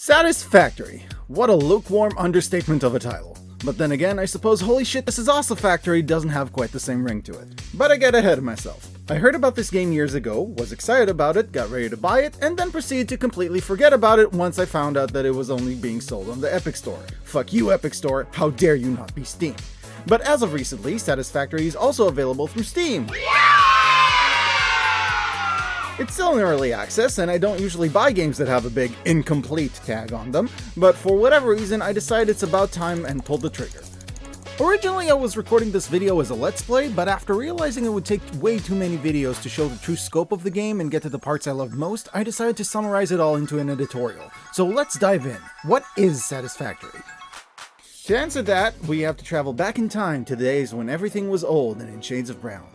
Satisfactory. What a lukewarm understatement of a title. But then again, I suppose holy shit this is also Factory doesn't have quite the same ring to it. But I get ahead of myself. I heard about this game years ago, was excited about it, got ready to buy it, and then proceeded to completely forget about it once I found out that it was only being sold on the Epic Store. Fuck you, Epic Store, how dare you not be Steam. But as of recently, Satisfactory is also available through Steam. It's still in early access, and I don't usually buy games that have a big incomplete tag on them, but for whatever reason I decided it's about time and pulled the trigger. Originally I was recording this video as a let's play, but after realizing it would take way too many videos to show the true scope of the game and get to the parts I loved most, I decided to summarize it all into an editorial. So let's dive in. What is Satisfactory? To answer that, we have to travel back in time to the days when everything was old and in shades of brown.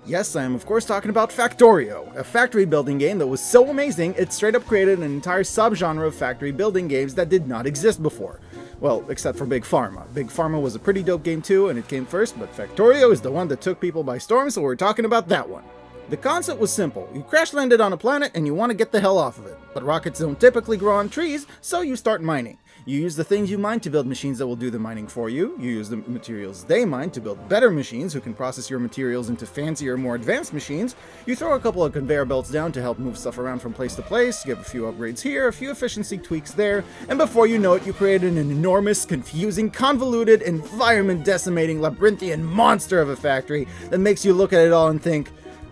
Yes, I am of course talking about Factorio, a factory building game that was so amazing it straight up created an entire subgenre of factory building games that did not exist before. Well, except for Big Pharma. Big Pharma was a pretty dope game too, and it came first, but Factorio is the one that took people by storm, so we're talking about that one. The concept was simple. You crash landed on a planet and you want to get the hell off of it. But rockets don't typically grow on trees, so you start mining. You use the things you mine to build machines that will do the mining for you. You use the materials they mine to build better machines who can process your materials into fancier, more advanced machines. You throw a couple of conveyor belts down to help move stuff around from place to place, give a few upgrades here, a few efficiency tweaks there, and before you know it, you created an enormous, confusing, convoluted, environment-decimating, labyrinthian monster of a factory that makes you look at it all and think,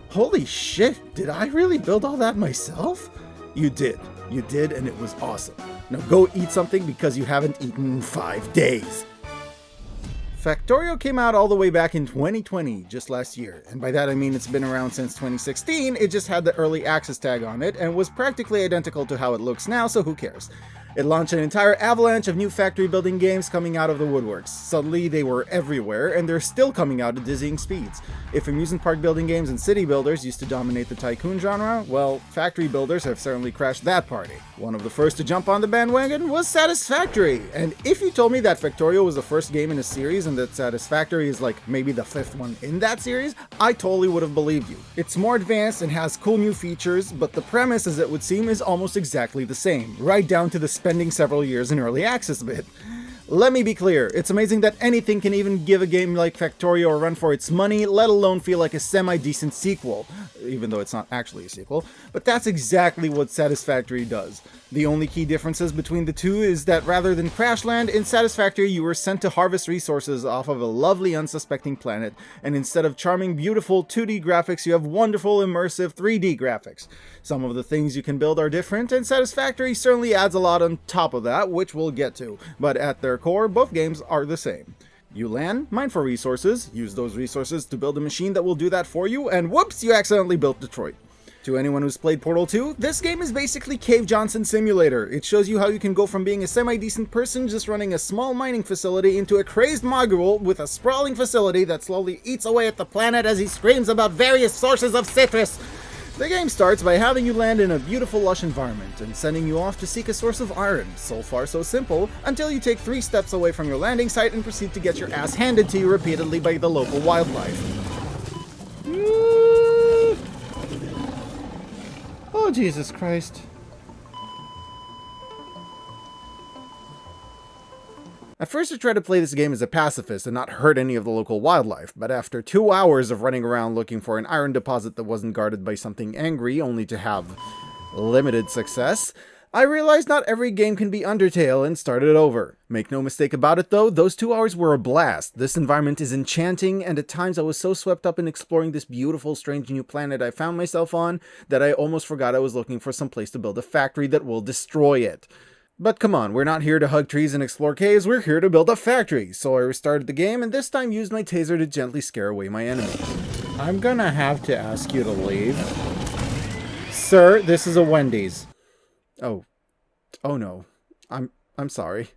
holy shit, did I really build all that myself? You did. You did, and it was awesome. Now go eat something because you haven't eaten in 5 days. Factorio came out all the way back in 2020, just last year, and by that I mean it's been around since 2016, it just had the early access tag on it and was practically identical to how it looks now, so who cares. It launched an entire avalanche of new factory building games coming out of the woodworks. Suddenly they were everywhere, and they're still coming out at dizzying speeds. If amusement park building games and city builders used to dominate the tycoon genre, well, factory builders have certainly crashed that party. One of the first to jump on the bandwagon was Satisfactory, and if you told me that Factorio was the first game in a series and that Satisfactory is like maybe the 5th one in that series, I totally would have believed you. It's more advanced and has cool new features, but the premise, as it would seem, is almost exactly the same, right down to the spending several years in early access bit. Let me be clear, it's amazing that anything can even give a game like Factorio a run for its money, let alone feel like a semi-decent sequel, even though it's not actually a sequel, but that's exactly what Satisfactory does. The only key differences between the two is that rather than crash land, in Satisfactory you were sent to harvest resources off of a lovely unsuspecting planet, and instead of charming beautiful 2D graphics you have wonderful immersive 3D graphics. Some of the things you can build are different, and Satisfactory certainly adds a lot on top of that, which we'll get to, but at their core, both games are the same. You land, mine for resources, use those resources to build a machine that will do that for you, and whoops, you accidentally built Detroit. To anyone who's played Portal 2, this game is basically Cave Johnson Simulator. It shows you how you can go from being a semi-decent person just running a small mining facility into a crazed mogul with a sprawling facility that slowly eats away at the planet as he screams about various sources of citrus. The game starts by having you land in a beautiful lush environment and sending you off to seek a source of iron. So far so simple, until you take 3 steps away from your landing site and proceed to get your ass handed to you repeatedly by the local wildlife. Oh, Jesus Christ. At first I tried to play this game as a pacifist and not hurt any of the local wildlife, but after 2 hours of running around looking for an iron deposit that wasn't guarded by something angry only to have limited success, I realized not every game can be Undertale and started over. Make no mistake about it though, those 2 hours were a blast. This environment is enchanting, and at times I was so swept up in exploring this beautiful, strange new planet I found myself on that I almost forgot I was looking for some place to build a factory that will destroy it. But come on, we're not here to hug trees and explore caves, we're here to build a factory. So I restarted the game and this time used my taser to gently scare away my enemies. I'm gonna have to ask you to leave. Sir, this is a Wendy's. Oh no. I'm sorry.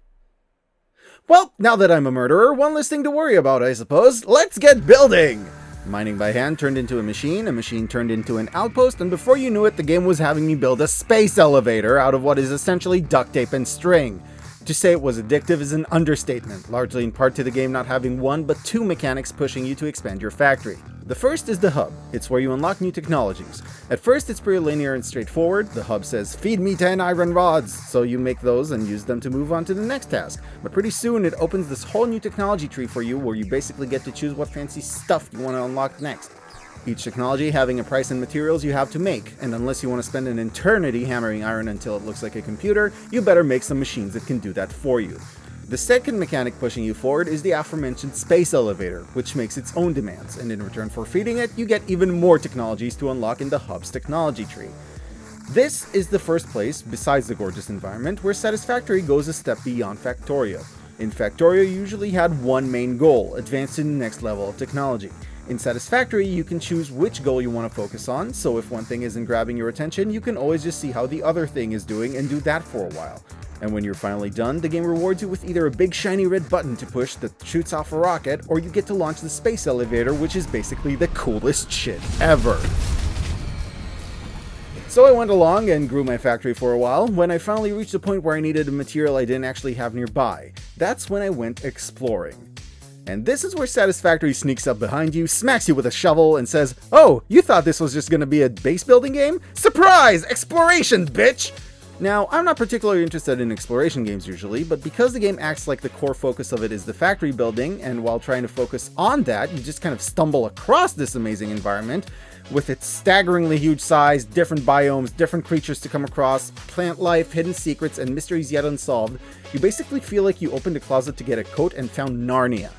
Well, now that I'm a murderer, one less thing to worry about, I suppose. Let's get building! Mining by hand turned into a machine turned into an outpost, and before you knew it, the game was having me build a space elevator out of what is essentially duct tape and string. To say it was addictive is an understatement, largely in part to the game not having one but two mechanics pushing you to expand your factory. The first is the hub. It's where you unlock new technologies. At first it's pretty linear and straightforward. The hub says, "Feed me 10 iron rods," so you make those and use them to move on to the next task. But pretty soon it opens this whole new technology tree for you where you basically get to choose what fancy stuff you want to unlock next. Each technology having a price and materials you have to make, and unless you want to spend an eternity hammering iron until it looks like a computer, you better make some machines that can do that for you. The second mechanic pushing you forward is the aforementioned space elevator, which makes its own demands, and in return for feeding it, you get even more technologies to unlock in the hub's technology tree. This is the first place, besides the gorgeous environment, where Satisfactory goes a step beyond Factorio. In Factorio, you usually had one main goal, advance to the next level of technology. In Satisfactory, you can choose which goal you want to focus on, so if one thing isn't grabbing your attention, you can always just see how the other thing is doing and do that for a while. And when you're finally done, the game rewards you with either a big shiny red button to push that shoots off a rocket, or you get to launch the space elevator, which is basically the coolest shit ever. So I went along and grew my factory for a while. When I finally reached the point where I needed a material I didn't actually have nearby, that's when I went exploring. And this is where Satisfactory sneaks up behind you, smacks you with a shovel, and says, "Oh, you thought this was just gonna be a base building game? Surprise! Exploration, bitch!" Now, I'm not particularly interested in exploration games usually, but because the game acts like the core focus of it is the factory building, and while trying to focus on that, you just kind of stumble across this amazing environment, with its staggeringly huge size, different biomes, different creatures to come across, plant life, hidden secrets, and mysteries yet unsolved, you basically feel like you opened a closet to get a coat and found Narnia.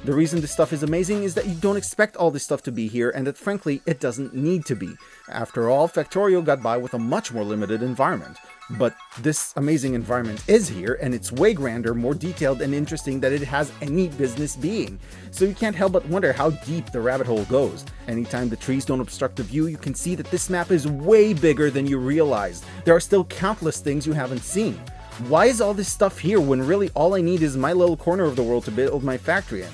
The reason this stuff is amazing is that you don't expect all this stuff to be here, and that frankly, it doesn't need to be. After all, Factorio got by with a much more limited environment. But this amazing environment is here, and it's way grander, more detailed, and interesting than it has any business being. So you can't help but wonder how deep the rabbit hole goes. Anytime the trees don't obstruct the view, you can see that this map is way bigger than you realized. There are still countless things you haven't seen. Why is all this stuff here when really all I need is my little corner of the world to build my factory in?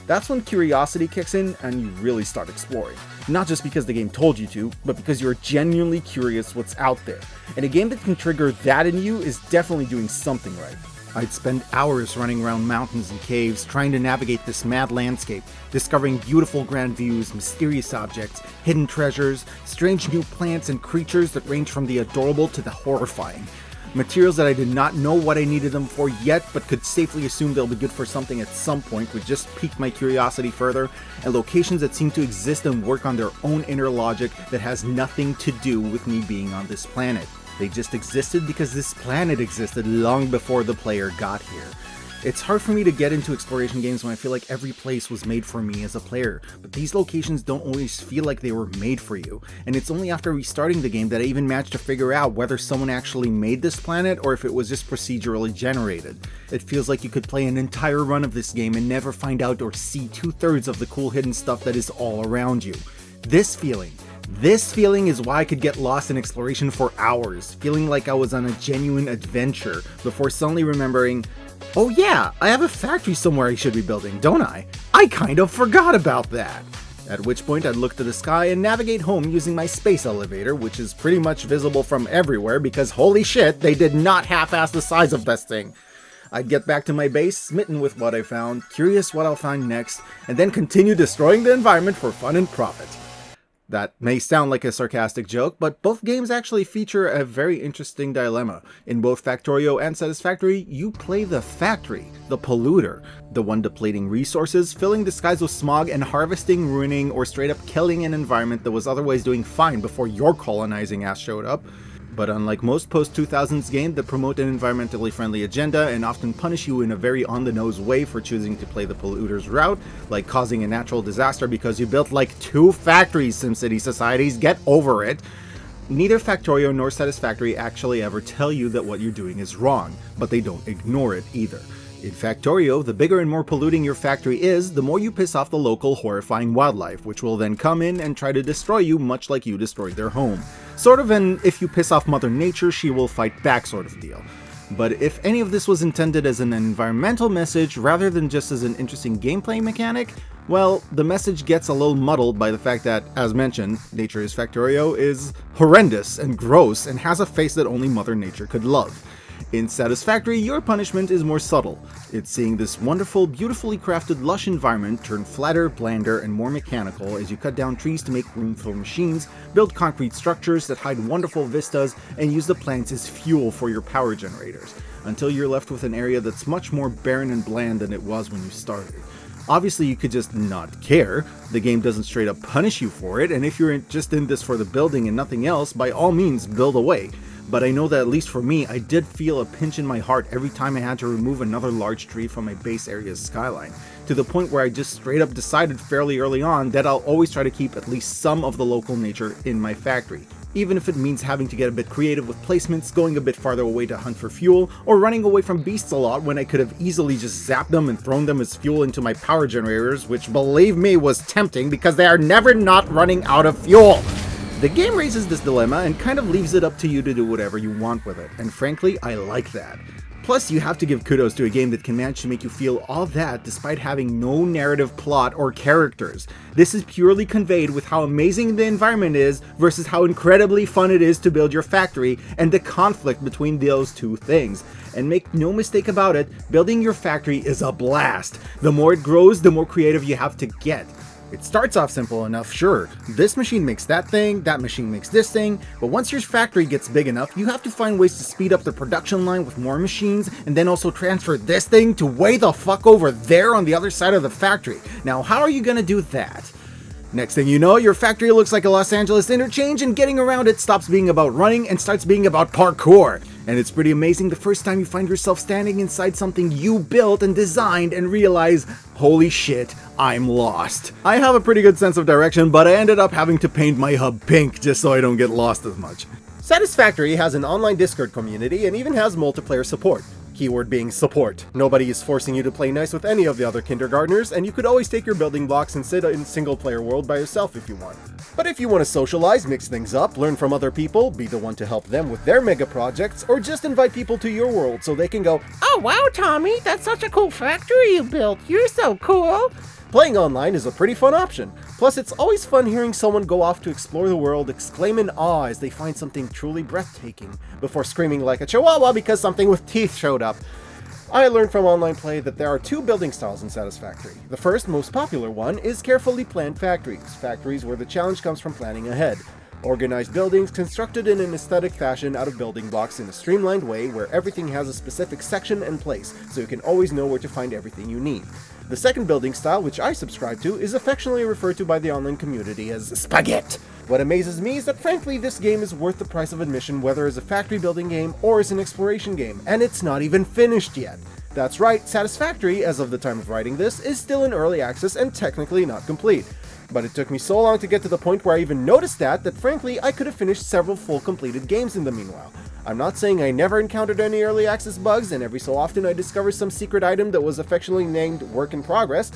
That's when curiosity kicks in and you really start exploring. Not just because the game told you to, but because you're genuinely curious what's out there. And a game that can trigger that in you is definitely doing something right. I'd spend hours running around mountains and caves, trying to navigate this mad landscape, discovering beautiful grand views, mysterious objects, hidden treasures, strange new plants and creatures that range from the adorable to the horrifying. Materials that I did not know what I needed them for yet, but could safely assume they'll be good for something at some point, would just pique my curiosity further, and locations that seem to exist and work on their own inner logic that has nothing to do with me being on this planet. They just existed because this planet existed long before the player got here. It's hard for me to get into exploration games when I feel like every place was made for me as a player, but these locations don't always feel like they were made for you, and it's only after restarting the game that I even managed to figure out whether someone actually made this planet or if it was just procedurally generated. It feels like you could play an entire run of this game and never find out or see 2/3 of the cool hidden stuff that is all around you. This feeling is why I could get lost in exploration for hours, feeling like I was on a genuine adventure, before suddenly remembering, oh yeah, I have a factory somewhere I should be building, don't I? I kind of forgot about that. At which point I'd look to the sky and navigate home using my space elevator, which is pretty much visible from everywhere because holy shit, they did not half-ass the size of this thing. I'd get back to my base, smitten with what I found, curious what I'll find next, and then continue destroying the environment for fun and profit. That may sound like a sarcastic joke, but both games actually feature a very interesting dilemma. In both Factorio and Satisfactory, you play the factory, the polluter, the one depleting resources, filling the skies with smog, and harvesting, ruining, or straight up killing an environment that was otherwise doing fine before your colonizing ass showed up. But unlike most post-2000s games that promote an environmentally friendly agenda and often punish you in a very on-the-nose way for choosing to play the polluter's route, like causing a natural disaster because you built like 2 factories, SimCity societies, get over it, neither Factorio nor Satisfactory actually ever tell you that what you're doing is wrong, but they don't ignore it either. In Factorio, the bigger and more polluting your factory is, the more you piss off the local horrifying wildlife, which will then come in and try to destroy you much like you destroyed their home. Sort of an if you piss off Mother Nature, she will fight back sort of deal. But if any of this was intended as an environmental message rather than just as an interesting gameplay mechanic, well, the message gets a little muddled by the fact that, as mentioned, Nature's Factorio is horrendous and gross and has a face that only Mother Nature could love. In Satisfactory, your punishment is more subtle. It's seeing this wonderful, beautifully crafted, lush environment turn flatter, blander, and more mechanical as you cut down trees to make room for machines, build concrete structures that hide wonderful vistas, and use the plants as fuel for your power generators, until you're left with an area that's much more barren and bland than it was when you started. Obviously, you could just not care. The game doesn't straight up punish you for it, and if you're just in this for the building and nothing else, by all means, build away. But I know that at least for me, I did feel a pinch in my heart every time I had to remove another large tree from my base area's skyline, to the point where I just straight up decided fairly early on that I'll always try to keep at least some of the local nature in my factory, even if it means having to get a bit creative with placements, going a bit farther away to hunt for fuel, or running away from beasts a lot when I could have easily just zapped them and thrown them as fuel into my power generators, which believe me was tempting because they are never not running out of fuel. The game raises this dilemma and kind of leaves it up to you to do whatever you want with it, and frankly, I like that. Plus, you have to give kudos to a game that can manage to make you feel all that despite having no narrative plot or characters. This is purely conveyed with how amazing the environment is versus how incredibly fun it is to build your factory and the conflict between those two things. And make no mistake about it, building your factory is a blast. The more it grows, the more creative you have to get. It starts off simple enough, sure. This machine makes that thing, that machine makes this thing, but once your factory gets big enough, you have to find ways to speed up the production line with more machines, and then also transfer this thing to way the fuck over there on the other side of the factory. Now, how are you gonna do that? Next thing you know, your factory looks like a Los Angeles interchange, and getting around it stops being about running and starts being about parkour. And it's pretty amazing the first time you find yourself standing inside something you built and designed and realize, holy shit, I'm lost. I have a pretty good sense of direction, but I ended up having to paint my hub pink just so I don't get lost as much. Satisfactory has an online Discord community and even has multiplayer support. Keyword being support. Nobody is forcing you to play nice with any of the other kindergartners, and you could always take your building blocks and sit in single player world by yourself if you want. But if you want to socialize, mix things up, learn from other people, be the one to help them with their mega projects, or just invite people to your world so they can go, "Oh wow, Tommy, that's such a cool factory you built. You're so cool." playing online is a pretty fun option. Plus, it's always fun hearing someone go off to explore the world, exclaim in awe as they find something truly breathtaking, before screaming like a chihuahua because something with teeth showed up. I learned from online play that there are two building styles in Satisfactory. The first, most popular one, is carefully planned factories. Factories where the challenge comes from planning ahead. Organized buildings constructed in an aesthetic fashion out of building blocks in a streamlined way where everything has a specific section and place, so you can always know where to find everything you need. The second building style, which I subscribe to, is affectionately referred to by the online community as Spaghetti. What amazes me is that frankly this game is worth the price of admission whether as a factory building game or as an exploration game, and it's not even finished yet. That's right, Satisfactory, as of the time of writing this, is still in early access and technically not complete. But it took me so long to get to the point where I even noticed that frankly I could have finished several full completed games in the meanwhile. I'm not saying I never encountered any early access bugs, and every so often I discover some secret item that was affectionately named Work in Progress,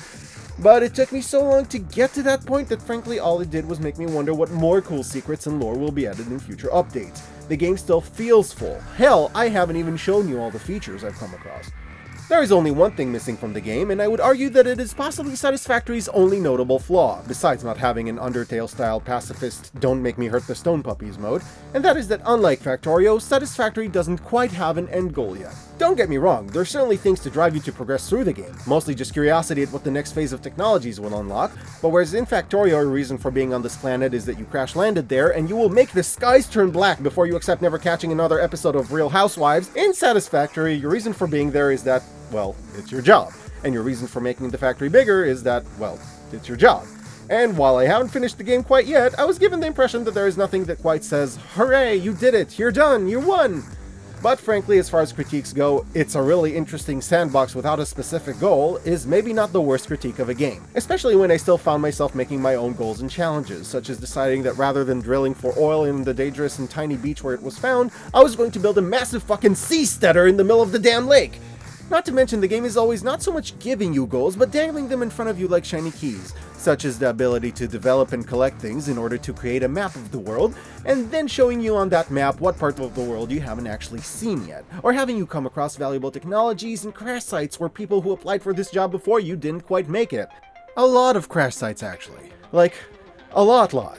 but it took me so long to get to that point that frankly all it did was make me wonder what more cool secrets and lore will be added in future updates. The game still feels full. Hell, I haven't even shown you all the features I've come across. There is only one thing missing from the game, and I would argue that it is possibly Satisfactory's only notable flaw, besides not having an Undertale-style pacifist don't-make-me-hurt-the-stone puppies mode, and that is that unlike Factorio, Satisfactory doesn't quite have an end goal yet. Don't get me wrong, there are certainly things to drive you to progress through the game, mostly just curiosity at what the next phase of technologies will unlock, but whereas in Factorio your reason for being on this planet is that you crash-landed there and you will make the skies turn black before you accept never catching another episode of Real Housewives, in Satisfactory your reason for being there is that, well, it's your job. And your reason for making the factory bigger is that, well, it's your job. And while I haven't finished the game quite yet, I was given the impression that there is nothing that quite says, "Hooray, you did it, you're done, you won!" But frankly, as far as critiques go, it's a really interesting sandbox without a specific goal is maybe not the worst critique of a game. Especially when I still found myself making my own goals and challenges, such as deciding that rather than drilling for oil in the dangerous and tiny beach where it was found, I was going to build a massive fucking seasteader in the middle of the damn lake. Not to mention, the game is always not so much giving you goals, but dangling them in front of you like shiny keys, such as the ability to develop and collect things in order to create a map of the world, and then showing you on that map what part of the world you haven't actually seen yet, or having you come across valuable technologies and crash sites where people who applied for this job before you didn't quite make it. A lot of crash sites, actually. Like, a lot.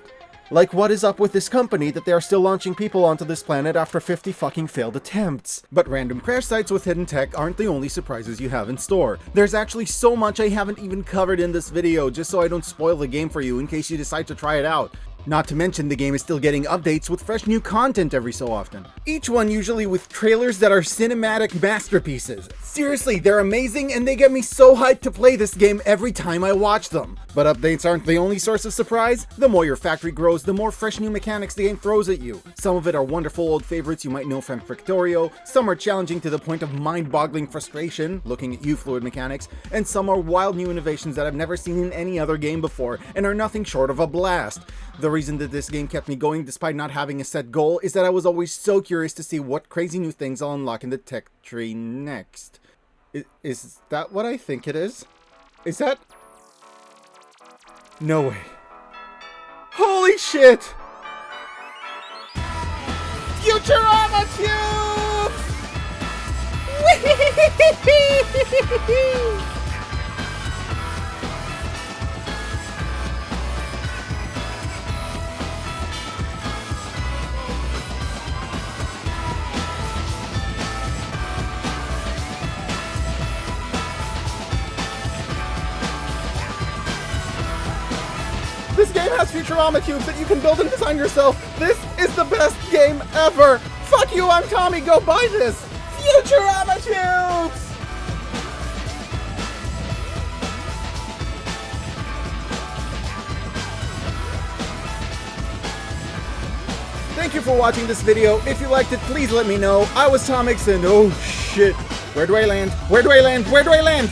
Like, what is up with this company that they are still launching people onto this planet after 50 fucking failed attempts? But random crash sites with hidden tech aren't the only surprises you have in store. There's actually so much I haven't even covered in this video, just so I don't spoil the game for you in case you decide to try it out. Not to mention, the game is still getting updates with fresh new content every so often. Each one usually with trailers that are cinematic masterpieces. Seriously, they're amazing and they get me so hyped to play this game every time I watch them. But updates aren't the only source of surprise. The more your factory grows, the more fresh new mechanics the game throws at you. Some of it are wonderful old favorites you might know from Factorio, some are challenging to the point of mind-boggling frustration, looking at U-Fluid mechanics, and some are wild new innovations that I've never seen in any other game before and are nothing short of a blast. The reason that this game kept me going despite not having a set goal is that I was always so curious to see what crazy new things I'll unlock in the tech tree next. Is that what I think it is? Is that... No way. Holy shit! Futurama Tubes! This game has Futurama cubes that you can build and design yourself. This is the best game ever. Fuck you, I'm Tommy, go buy this. Futurama cubes! Thank you for watching this video. If you liked it, please let me know. I was Tomix and oh shit. Where do I land? Where do I land? Where do I land?